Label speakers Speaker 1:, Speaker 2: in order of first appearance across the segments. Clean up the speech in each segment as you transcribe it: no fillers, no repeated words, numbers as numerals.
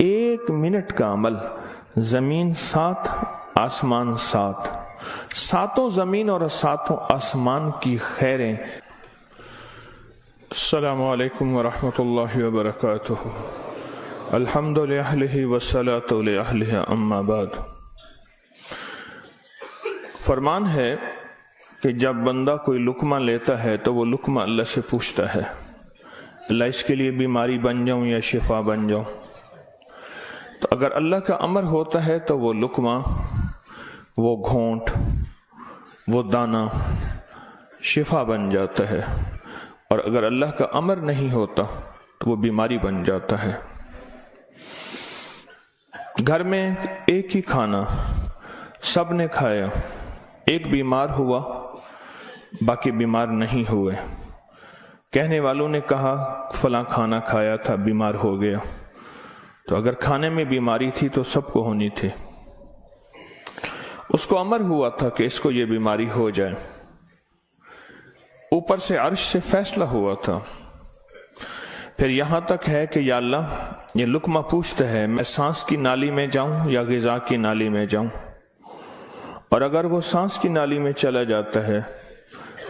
Speaker 1: 1 minute کا عمل، زمین 7 آسمان 7، ساتوں زمین اور ساتوں آسمان کی خیریں۔ السلام علیکم ورحمۃ اللہ وبرکاتہ۔ الحمد للہ والصلاۃ لأہلہ، اما بعد۔ فرمان ہے کہ جب بندہ کوئی لقمہ لیتا ہے تو وہ لقمہ اللہ سے پوچھتا ہے، اللہ اس کے لیے بیماری بن جاؤں یا شفا بن جاؤں؟ تو اگر اللہ کا امر ہوتا ہے تو وہ لقمہ، وہ گھونٹ، وہ دانہ شفا بن جاتا ہے، اور اگر اللہ کا امر نہیں ہوتا تو وہ بیماری بن جاتا ہے۔ گھر میں ایک ہی کھانا سب نے کھایا، ایک بیمار ہوا باقی بیمار نہیں ہوئے، کہنے والوں نے کہا فلاں کھانا کھایا تھا بیمار ہو گیا، تو اگر کھانے میں بیماری تھی تو سب کو ہونی تھی۔ اس کو امر ہوا تھا کہ اس کو یہ بیماری ہو جائے، اوپر سے عرش سے فیصلہ ہوا تھا۔ پھر یہاں تک ہے کہ یا اللہ، یہ لقمہ پوچھتا ہے میں سانس کی نالی میں جاؤں یا غذا کی نالی میں جاؤں، اور اگر وہ سانس کی نالی میں چلا جاتا ہے،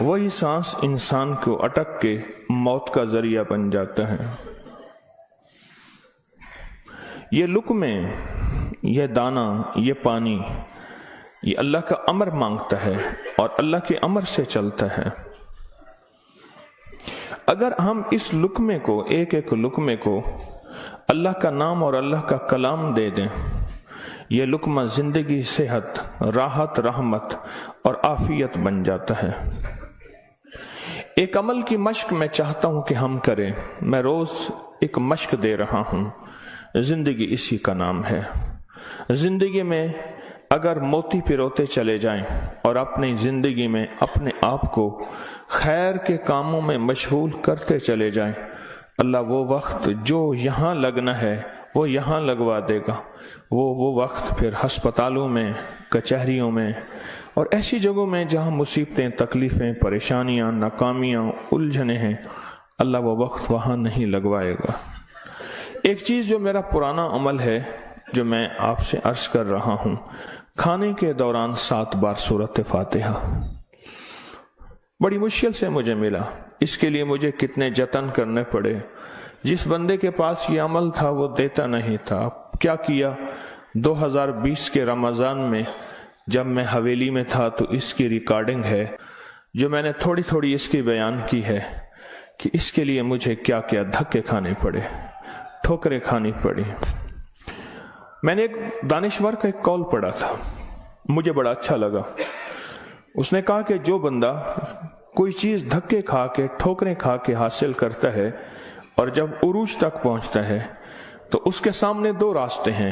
Speaker 1: وہی سانس انسان کو اٹک کے موت کا ذریعہ بن جاتا ہے۔ یہ لقمے، یہ دانہ، یہ پانی، یہ اللہ کا امر مانگتا ہے اور اللہ کے امر سے چلتا ہے۔ اگر ہم اس لقمے کو، ایک ایک لقمے کو اللہ کا نام اور اللہ کا کلام دے دیں، یہ لقمہ زندگی، صحت، راحت، رحمت اور عافیت بن جاتا ہے۔ ایک عمل کی مشق میں چاہتا ہوں کہ ہم کریں، میں روز ایک مشق دے رہا ہوں، زندگی اسی کا نام ہے۔ زندگی میں اگر موتی پروتے چلے جائیں اور اپنی زندگی میں اپنے آپ کو خیر کے کاموں میں مشغول کرتے چلے جائیں، اللہ وہ وقت جو یہاں لگنا ہے وہ یہاں لگوا دے گا۔ وہ وقت پھر ہسپتالوں میں، کچہریوں میں اور ایسی جگہوں میں جہاں مصیبتیں، تکلیفیں، پریشانیاں، ناکامیاں، الجھنیں ہیں، اللہ وہ وقت وہاں نہیں لگوائے گا۔ ایک چیز جو میرا پرانا عمل ہے، جو میں آپ سے عرض کر رہا ہوں، کھانے کے دوران 7 بار سورۃ فاتحہ، بڑی مشکل سے مجھے ملا، اس کے لیے مجھے کتنے جتن کرنے پڑے۔ جس بندے کے پاس یہ عمل تھا وہ دیتا نہیں تھا۔ کیا کیا، 2020 کے رمضان میں جب میں حویلی میں تھا تو اس کی ریکارڈنگ ہے، جو میں نے تھوڑی تھوڑی اس کی بیان کی ہے کہ اس کے لیے مجھے کیا کیا دھکے کھانے پڑے، ٹھوکریں کھانی پڑی۔ میں نے ایک دانشور کا ایک قول پڑھا تھا، مجھے بڑا اچھا لگا۔ اس نے کہا کہ جو بندہ کوئی چیز دھکے کھا کے، ٹھوکریں کھا کے حاصل کرتا ہے اور جب عروج تک پہنچتا ہے تو اس کے سامنے 2 راستے ہیں۔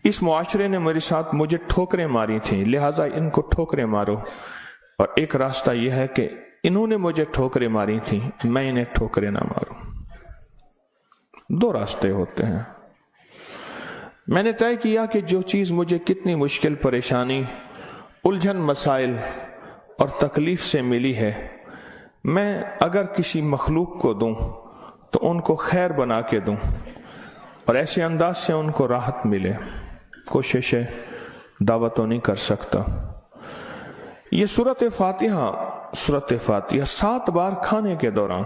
Speaker 1: اس معاشرے نے میرے ساتھ مجھے ٹھوکریں ماری تھیں، لہٰذا ان کو ٹھوکریں مارو، اور ایک راستہ یہ ہے کہ انہوں نے مجھے ٹھوکریں ماری تھیں، میں انہیں ٹھوکریں نہ ماروں۔ 2 راستے ہوتے ہیں۔ میں نے طے کیا کہ جو چیز مجھے کتنی مشکل، پریشانی، الجھن، مسائل اور تکلیف سے ملی ہے، میں اگر کسی مخلوق کو دوں تو ان کو خیر بنا کے دوں اور ایسے انداز سے ان کو راحت ملے۔ کوشش ہے، دعوت تو نہیں کر سکتا۔ یہ سورۃ فاتحہ 7 بار کھانے کے دوران،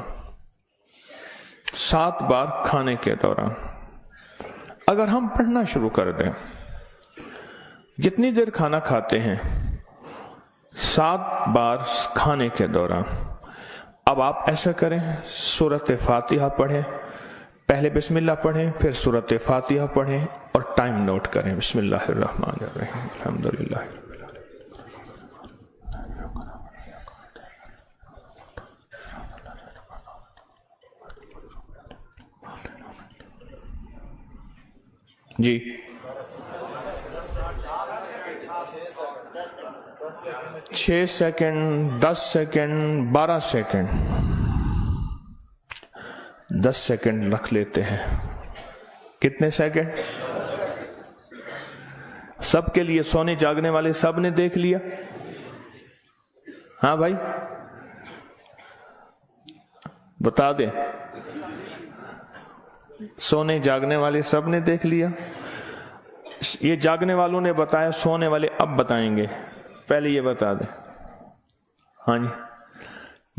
Speaker 1: 7 بار کھانے کے دوران اگر ہم پڑھنا شروع کر دیں، جتنی دیر کھانا کھاتے ہیں 7 بار کھانے کے دوران، اب آپ ایسا کریں، سورۃ فاتحہ پڑھیں، پہلے بسم اللہ پڑھیں، پھر سورۃ فاتحہ پڑھیں اور ٹائم نوٹ کریں۔ بسم اللہ الرحمن الرحیم، الحمدللہ۔ جی 6 سیکنڈ، 10 سیکنڈ، 12 سیکنڈ، 10 سیکنڈ رکھ لیتے ہیں۔ کتنے سیکنڈ؟ سب کے لیے، سونے جاگنے والے سب نے دیکھ لیا؟ ہاں بھائی بتا دیں۔ सोने जागने वाले सब ने देख लिया। ये जागने वालों ने बताया, सोने वाले अब बताएंगे। पहले ये बता दे। हाँ जी,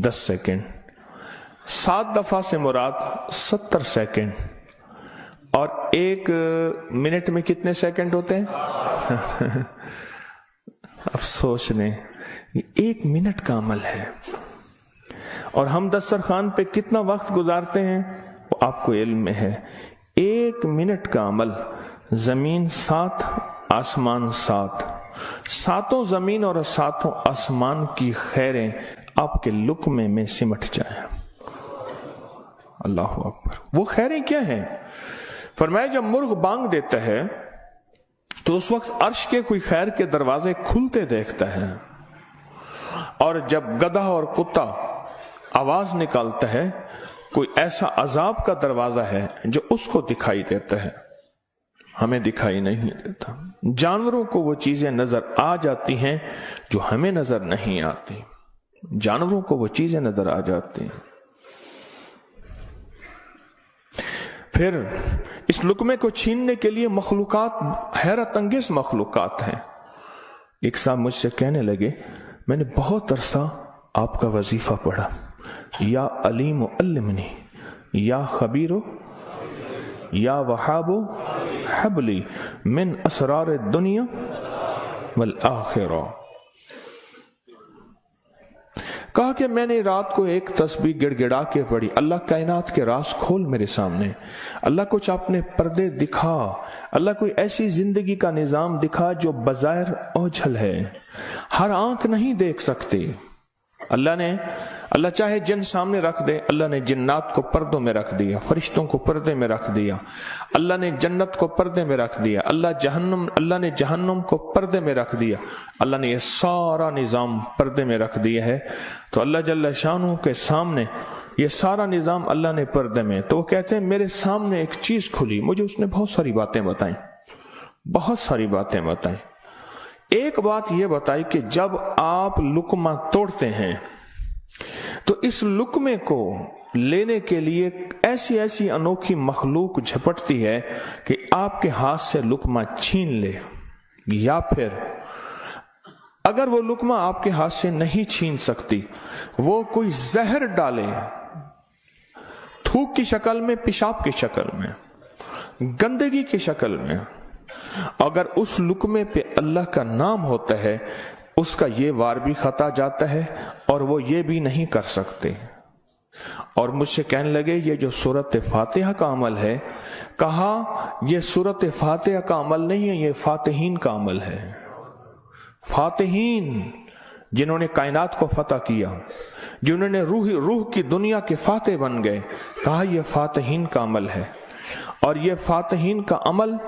Speaker 1: 10 सेकेंड। 7 दफा से मुराद 70 सेकेंड। और 1 मिनट में कितने सेकंड होते हैं? अब सोच लें, 1 मिनट का अमल है। और हम दस्तरखान पे कितना वक्त गुजारते हैं वो आपको इल्म में है। 1 मिनट का अमल, जमीन 7, आसमान 7, 7 जमीन और 7 आसमान की खैरें आपके लुक्मे में सिमट जाए। अल्लाह अकबर। वो खैरें क्या हैं? फरमाया जब मुर्ग बांग देता है तो उस वक्त अर्श के कोई खैर के दरवाजे खुलते देखता है, और जब गधा और कुत्ता आवाज निकालता है कोई ऐसा अजाब का दरवाजा है जो उसको दिखाई देता है, हमें दिखाई नहीं देता। जानवरों को वो चीजें नजर आ जाती हैं जो हमें नजर नहीं आती। जानवरों को वो चीजें नजर आ जाती हैं। फिर इस लुकमे को छीनने के लिए मखलूकात, हैरत अंगेज मखलूकात हैं। एक साहब मुझसे कहने लगे, मैंने बहुत अरसा आपका वजीफा पढ़ा, या अलीम अल्लिमनी, या खबीरो, या वहाबो हबली मिन असरार दुनिया वल आखिरा। कहा कि मैंने रात को एक तस्बीह गिड़गिड़ा के पढ़ी, अल्लाह कायनात के राज खोल मेरे सामने, अल्लाह कुछ अपने पर्दे दिखा, अल्लाह कोई ऐसी जिंदगी का निजाम दिखा जो बज़ाहिर ओझल है, हर आंख नहीं देख सकती। अल्लाह चाहे जिन सामने रख दे, अल्लाह ने जिन्नात को पर्दों में रख दिया, फरिश्तों को पर्दे में रख दिया, अल्लाह ने जन्नत को पर्दे में रख दिया, अल्लाह ने जहन्नम को पर्दे में रख दिया, अल्लाह ने ये सारा निजाम पर्दे में रख दिया है। तो अल्लाह जल्ल शानहू के सामने ये सारा निजाम अल्लाह ने पर्दे में। तो वो कहते हैं मेरे सामने एक चीज खुली, मुझे उसने बहुत सारी बातें बताई, बहुत सारी बातें बताई। एक बात यह बताई कि जब आप लुकमा तोड़ते हैं तो इस लुकमे को लेने के लिए ऐसी ऐसी अनोखी मखलूक झपटती है कि आपके हाथ से लुकमा छीन ले, या फिर अगर वो लुकमा आपके हाथ से नहीं छीन सकती, वो कोई जहर डाले, थूक की शक्ल में, पेशाब की शक्ल में, गंदगी की शक्ल में। अगर उस लुकमे पे अल्लाह का नाम होता है, उसका ये वार भी खता जाता है और वो ये भी नहीं कर सकते। और मुझसे कहने लगे ये जो सूरत फातिहा का अमल है, कहा ये सूरत फातिहा का अमल नहीं है, ये फातिहीन का अमल है। फातिहीन जिन्होंने कायनात को फतह किया, जिन्होंने रूह की दुनिया के फातिह बन गए, कहा यह फातिहीन का अमल है। और यह फातिहीन का अमल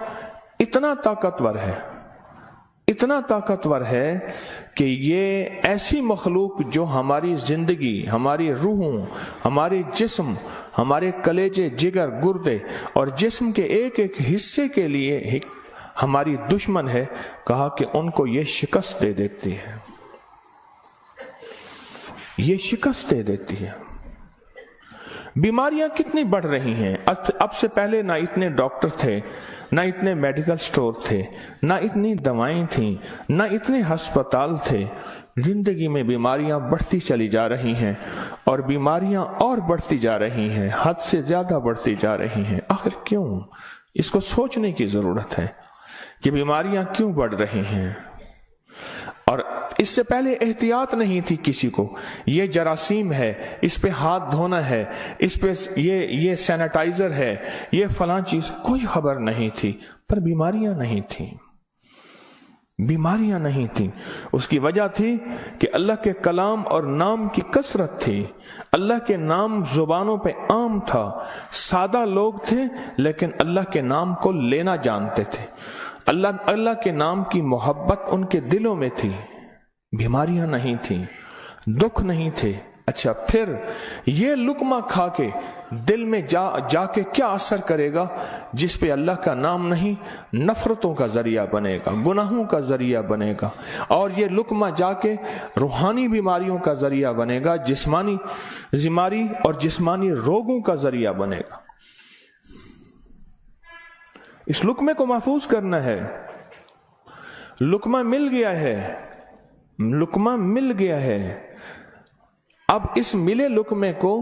Speaker 1: इतना ताकतवर है, इतना ताकतवर है कि ये ऐसी मखलूक जो हमारी जिंदगी, हमारी रूहों, हमारे जिस्म, हमारे कलेजे, जिगर, गुर्दे और जिस्म के एक एक हिस्से के लिए हमारी दुश्मन है, कहा कि उनको ये शिकस्त दे देती है, ये शिकस्त दे देती है। बीमारियां कितनी बढ़ रही हैं। अब से पहले ना इतने डॉक्टर थे, ना इतने मेडिकल स्टोर थे, ना इतनी दवाएं थीं, ना इतने अस्पताल थे। जिंदगी में बीमारियां बढ़ती चली जा रही हैं, और बीमारियां और बढ़ती जा रही हैं, हद से ज्यादा बढ़ती जा रही हैं। आखिर क्यों? इसको सोचने की जरूरत है कि बीमारियां क्यों बढ़ रही हैं। और इससे पहले एहतियात नहीं थी किसी को, ये जरासीम है, इस पे हाथ धोना है, इस पे ये सैनिटाइजर है, ये फलां चीज, कोई खबर नहीं थी। पर बीमारियां नहीं थी, बीमारियां नहीं थी। उसकी वजह थी कि अल्लाह के कलाम और नाम की कसरत थी। अल्लाह के नाम जुबानों पे आम था, सादा लोग थे लेकिन अल्लाह के नाम को लेना जानते थे। अल्लाह के नाम की मोहब्बत उनके दिलों में थी। बीमारियां नहीं थी, दुख नहीं थे। अच्छा, फिर ये लुकमा खा के दिल में जाके क्या असर करेगा जिस पे अल्लाह का नाम नहीं, नफरतों का जरिया बनेगा, गुनाहों का जरिया बनेगा। और ये लुकमा जाके रूहानी बीमारियों का जरिया बनेगा, जिस्मानी बीमारी और जिस्मानी रोगों का जरिया बनेगा। इस लुकमे को महफूज करना है। लुकमा मिल गया है, लुकमा मिल गया है। अब इस मिले लुकमे को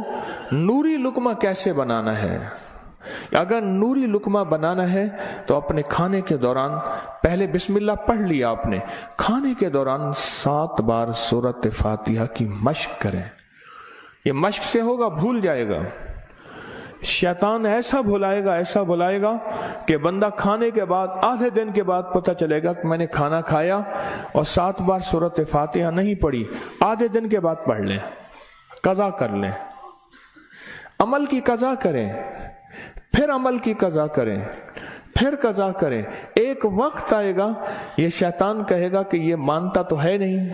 Speaker 1: नूरी लुकमा कैसे बनाना है? अगर नूरी लुकमा बनाना है तो अपने खाने के दौरान पहले बिस्मिल्लाह पढ़ लिया आपने, खाने के दौरान 7 बार सूरत फातिहा की मश्क करें। ये मश्क से होगा, भूल जाएगा। शैतान ऐसा भुलाएगा कि बंदा खाने के बाद आधे दिन के बाद पता चलेगा कि मैंने खाना खाया और 7 बार सूरत फातिहा नहीं पढ़ी। आधे दिन के बाद पढ़ लें, कज़ा कर लें, अमल की कज़ा करें, फिर अमल की कज़ा करें, फिर कज़ा करें। एक वक्त आएगा ये शैतान कहेगा कि ये मानता तो है नहीं।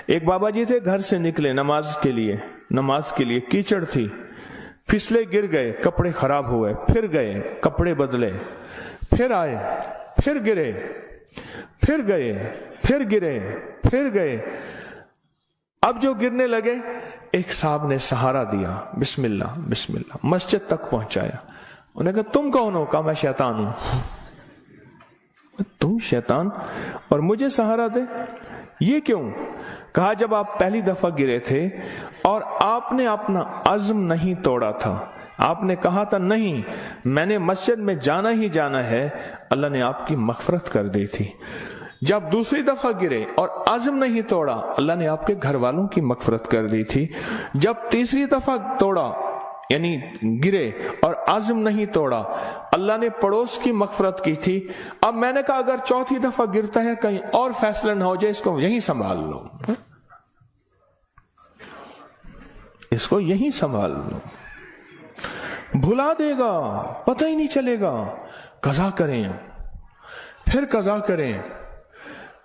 Speaker 1: एक बाबा जी थे, घर से निकले नमाज के लिए कीचड़ थी, फिसले, गिर गए, कपड़े खराब हुए, फिर गए, कपड़े बदले, फिर आए, फिर गिरे, फिर गए, फिर गिरे, फिर गए। अब जो गिरने लगे, एक साहब ने सहारा दिया, बिस्मिल्लाह बिस्मिल्लाह, मस्जिद तक पहुंचाया। उन्होंने कहा तुम कौन हो? कहा मैं शैतान हूं। तुम शैतान और मुझे सहारा दे, ये क्यों? कहा जब आप पहली दफा गिरे थे और आपने अपना अज़्म नहीं तोड़ा था, आपने कहा था नहीं मैंने मस्जिद में जाना ही जाना है, अल्लाह ने आपकी मग़फ़िरत कर दी थी। जब दूसरी दफा गिरे और अज़्म नहीं तोड़ा, अल्लाह ने आपके घर वालों की मग़फ़िरत कर दी थी। जब तीसरी दफा तोड़ा यानी गिरे और अज़्म नहीं तोड़ा, अल्लाह ने पड़ोस की मग़फ़िरत की थी। अब मैंने कहा अगर चौथी दफा गिरता है कहीं और फैसला ना हो जाए, इसको यहीं संभाल लो, इसको यहीं संभाल लो, भुला देगा, पता ही नहीं चलेगा। कज़ा करें, फिर कज़ा करें,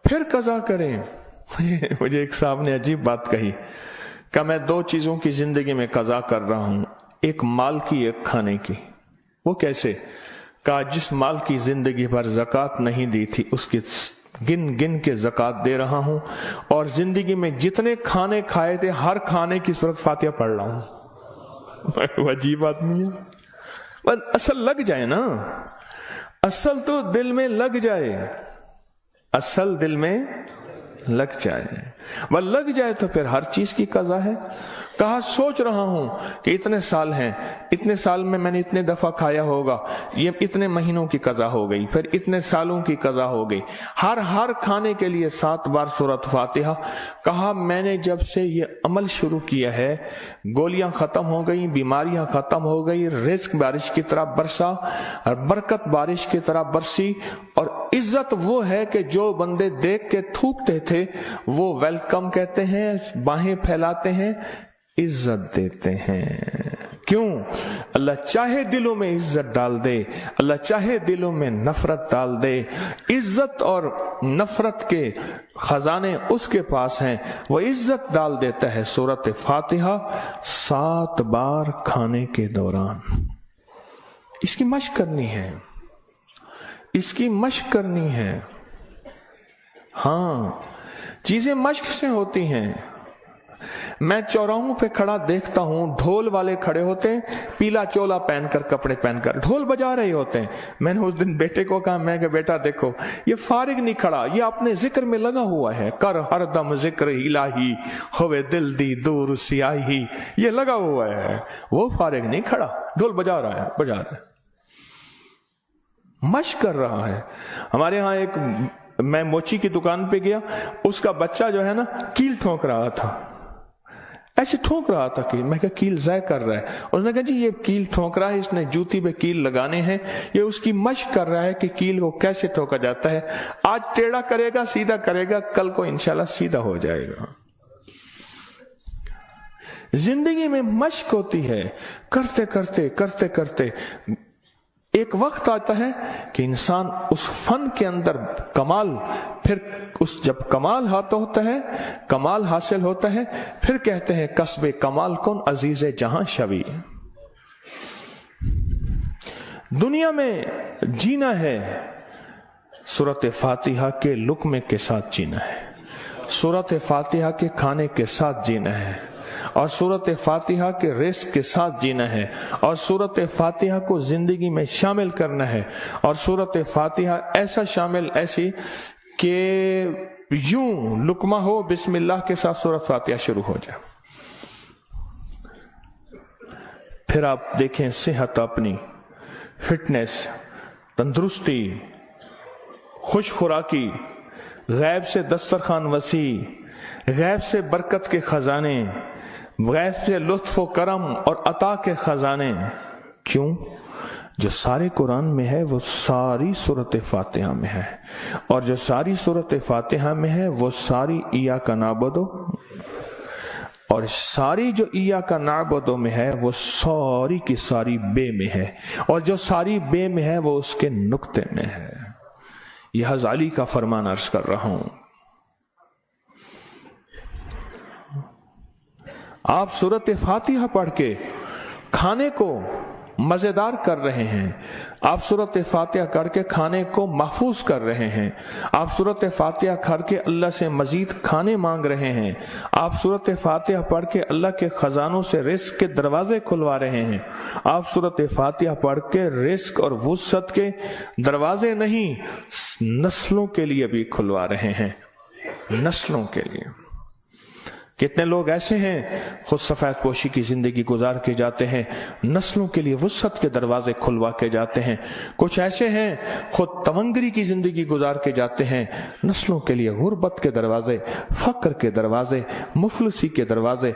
Speaker 1: फिर कज़ा करें। मुझे एक साहब ने अजीब बात कही, कि मैं 2 चीजों की जिंदगी में कज़ा कर रहा हूं, एक माल की, एक खाने की। वो कैसे? कहा जिस माल की जिंदगी भर ज़कात नहीं दी थी, उसकी गिन गिन के ज़कात दे रहा हूं, और जिंदगी में जितने खाने खाए थे हर खाने की सूरत फातिहा पढ़ रहा हूं। वो अजीब आदमी है। पर असल लग जाए ना, असल तो दिल में लग जाए, असल दिल में लग जाए, वह लग जाए तो फिर हर चीज की कज़ा है। कहा सोच रहा हूं कि इतने साल हैं, इतने साल में मैंने इतने दफा खाया होगा, ये इतने महीनों की कज़ा हो गई, फिर इतने सालों की कज़ा हो गई, हर खाने के लिए 7 बार सूरत फातिहा। कहा मैंने जब से ये अमल शुरू किया है, गोलियां खत्म हो गई, बीमारियां खत्म हो गई, रिज़्क बारिश की तरह बरसा, बरकत बारिश की तरह बरसी, और इज्जत वो है कि जो बंदे देख के थूकते थे वो वेलकम कहते हैं, बाहें फैलाते हैं, इज्जत देते हैं। क्यों? अल्लाह चाहे दिलों में इज्जत डाल दे, अल्लाह चाहे दिलों में नफरत डाल दे। इज्जत और नफरत के खजाने उसके पास हैं, वो इज्जत डाल देता है। सूरत फातिहा 7 बार खाने के दौरान। इसकी मश्क करनी है, इसकी मश्क करनी है। हाँ, चीजें मश्क से होती हैं। मैं चौराहों पे खड़ा देखता हूं, ढोल वाले खड़े होते हैं, पीला चोला पहनकर, कपड़े पहनकर ढोल बजा रहे होते हैं। मैंने उस दिन बेटे को कहा, मैं कि बेटा देखो ये फारिग नहीं खड़ा, ये अपने जिक्र में लगा हुआ है। कर हरदम जिक्र इलाही होवे दिल दी दूर सियाही, ये लगा हुआ है, वो फारिग नहीं खड़ा, ढोल बजा रहा है, मश्क कर रहा है। हमारे यहाँ मैं मोची की दुकान पे गया, उसका बच्चा जो है ना कील ठोक रहा था, ऐसे ठोक रहा था कील। मैं कहा कील ज़ाय कर रहा है। उसने कहा जी ये कील ठोक रहा है, इसने जूती पे कील लगाने हैं, ये उसकी मश्क कर रहा है कि कील को कैसे ठोका जाता है। आज टेढ़ा करेगा, सीधा करेगा, कल को इंशाल्लाह सीधा हो जाएगा। जिंदगी में मश्क होती है, करते करते करते करते एक वक्त आता है कि इंसान उस फन के अंदर कमाल, फिर उस जब कमाल होता है, कमाल हासिल होता है, फिर कहते हैं कस्बे कमाल कौन अजीज जहां शवी। दुनिया में जीना है, सूरत फातिहा के लुक्मे के साथ जीना है, सूरत फातिहा के खाने के साथ जीना है। اور سورۃ فاتحہ کے رزق کے ساتھ جینا ہے، اور سورۃ فاتحہ کو زندگی میں شامل کرنا ہے، اور سورۃ فاتحہ ایسا شامل ایسی کہ یوں لقمہ ہو بسم اللہ کے ساتھ سورۃ فاتحہ شروع ہو جائے۔ پھر آپ دیکھیں صحت، اپنی فٹنس، تندرستی، خوش خوراکی، غیب سے دسترخوان وسیع، غیب سے برکت کے خزانے، غیب سے لطف و کرم اور عطا کے خزانے۔ کیوں؟ جو سارے قرآن میں ہے وہ ساری سورۃ فاتحہ میں ہے، اور جو ساری سورۃ فاتحہ میں ہے وہ ساری ایاک نعبد، اور ساری جو ایاک نعبد میں ہے وہ ساری کی ساری بے میں ہے، اور جو ساری بے میں ہے وہ اس کے نقطے میں ہے۔ یہ غزالی کا فرمان عرض کر رہا ہوں۔ آپ سورۃ فاتحہ پڑھ کے کھانے کو مزیدار کر رہے ہیں، آپ سورۃ فاتحہ کر کے کھانے کو محفوظ کر رہے ہیں، آپ سورۃ فاتحہ کر کے اللہ سے مزید کھانے مانگ رہے ہیں، آپ سورۃ فاتحہ پڑھ کے اللہ کے خزانوں سے رزق کے دروازے کھلوا رہے ہیں، آپ سورۃ فاتحہ پڑھ کے رزق اور وسعت کے دروازے نہیں نسلوں کے لیے بھی کھلوا رہے ہیں، نسلوں کے لیے۔ کتنے لوگ ایسے ہیں خود سفید پوشی کی زندگی گزار کے جاتے ہیں، نسلوں کے لیے وسعت کے دروازے کھلوا کے جاتے ہیں۔ کچھ ایسے ہیں خود تونگری کی زندگی گزار کے جاتے ہیں، نسلوں کے لیے غربت کے دروازے، فقر کے دروازے، مفلسی کے دروازے،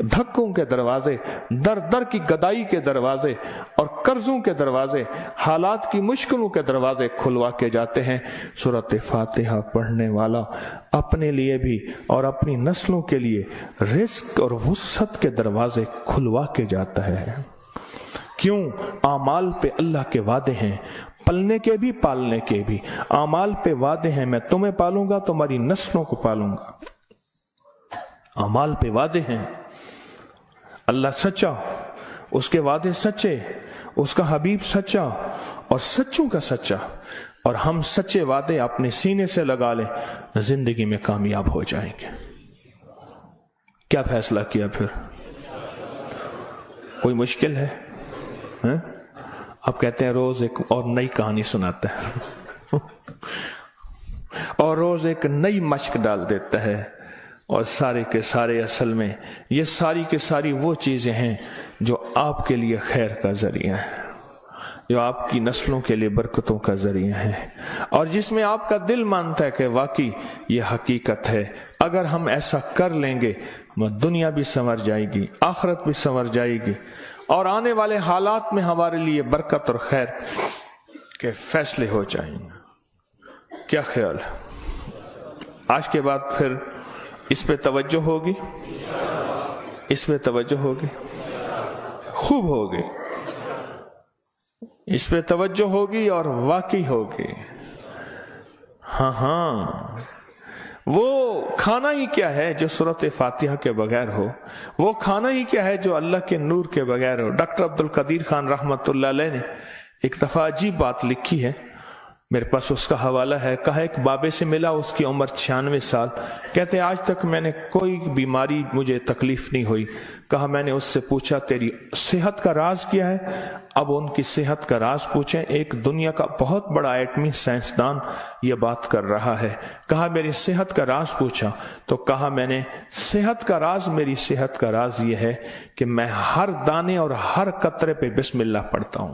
Speaker 1: دھکوں کے دروازے، در در کی گدائی کے دروازے اور قرضوں کے دروازے، حالات کی مشکلوں کے دروازے کھلوا کے جاتے ہیں۔ سورۃ فاتحہ پڑھنے والا اپنے لیے بھی اور اپنی نسلوں کے لیے رزق اور وسعت کے دروازے کھلوا کے جاتا ہے۔ کیوں؟ اعمال پہ اللہ کے وعدے ہیں، پلنے کے بھی پالنے کے بھی۔ اعمال پہ وعدے ہیں، میں تمہیں پالوں گا، تمہاری نسلوں کو پالوں گا۔ اعمال پہ وعدے ہیں، اللہ سچا، اس کے وعدے سچے، اس کا حبیب سچا اور سچوں کا سچا، اور ہم سچے وعدے اپنے سینے سے لگا لیں، زندگی میں کامیاب ہو جائیں گے۔ کیا فیصلہ کیا پھر؟ کوئی مشکل ہے؟ آپ کہتے ہیں روز ایک اور نئی کہانی سناتا ہے اور روز ایک نئی مشق ڈال دیتا ہے، اور سارے کے سارے اصل میں یہ ساری کے ساری وہ چیزیں ہیں جو آپ کے لیے خیر کا ذریعہ ہے، جو آپ کی نسلوں کے لیے برکتوں کا ذریعہ ہے، اور جس میں آپ کا دل مانتا ہے کہ واقعی یہ حقیقت ہے۔ اگر ہم ایسا کر لیں گے دنیا بھی سنور جائے گی، آخرت بھی سنور جائے گی، اور آنے والے حالات میں ہمارے لیے برکت اور خیر کے فیصلے ہو جائیں گے۔ کیا خیال ہے؟ آج کے بعد پھر اس پہ توجہ ہوگی، اس پہ توجہ ہوگی، خوب ہوگی، اس پہ توجہ ہوگی اور واقعی ہوگی۔ ہاں وہ کھانا ہی کیا ہے جو سورۃ فاتحہ کے بغیر ہو، وہ کھانا ہی کیا ہے جو اللہ کے نور کے بغیر ہو۔ ڈاکٹر عبدالقدیر خان رحمۃ اللہ علیہ نے ایک دفعہ عجیب بات لکھی ہے، میرے پاس اس کا حوالہ ہے۔ کہا ایک بابے سے ملا، اس کی عمر 96 سال، کہتے آج تک میں نے کوئی بیماری مجھے تکلیف نہیں ہوئی۔ کہا میں نے اس سے پوچھا تیری صحت کا راز کیا ہے؟ اب ان کی صحت کا راز پوچھیں، ایک دنیا کا بہت بڑا ایٹمی سائنسدان یہ بات کر رہا ہے۔ کہا میری صحت کا راز پوچھا تو کہا میں نے صحت کا راز، میری صحت کا راز یہ ہے کہ میں ہر دانے اور ہر قطرے پہ بسم اللہ پڑھتا ہوں۔